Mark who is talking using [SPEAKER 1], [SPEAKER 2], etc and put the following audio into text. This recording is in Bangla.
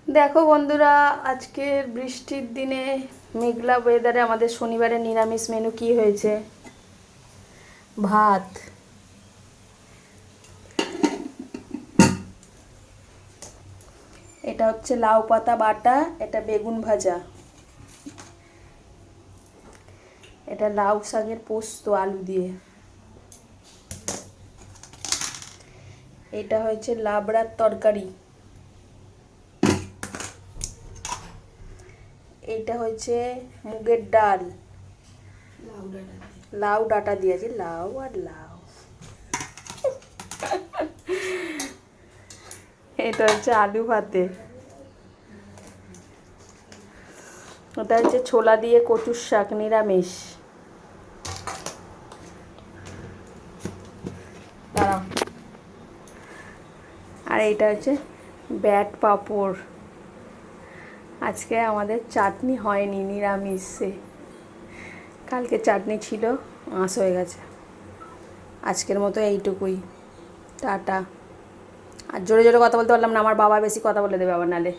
[SPEAKER 1] দেখো বন্ধুরা, আজকের বৃষ্টির দিনে মেঘলা ওয়েদারে আমাদের শনিবারের নিরামিষ মেনু কি হয়েছে। ভাত, এটা হচ্ছে লাউ পাতা বাটা, এটা বেগুন ভাজা, এটা লাউ শাকের পোস্ত আলু দিয়ে, এটা হয়েছে লাবড়ার তরকারি, এইটা হয়েছে মুগের ডাল, লাউ ডাঁটা দিয়েছে, লাউ আর লাউ। এটা হচ্ছে আলু ভাতে, ওটা হচ্ছে ছোলা দিয়ে কচুর শাক নিরামিষ। দাঁড়াও। আর এইটা হচ্ছে ব্যাট পাঁপড়। আজকে আমাদের চাটনি হয়নি, নিরামিষে। কালকে চাটনি ছিল, আঁশ হয়ে গেছে। আজকের মতো এইটুকুই, টাটা। আর জোরে জোরে কথা বলতে পারলাম না, আমার বাবা বেশি কথা বলে দেবে আবার নালে।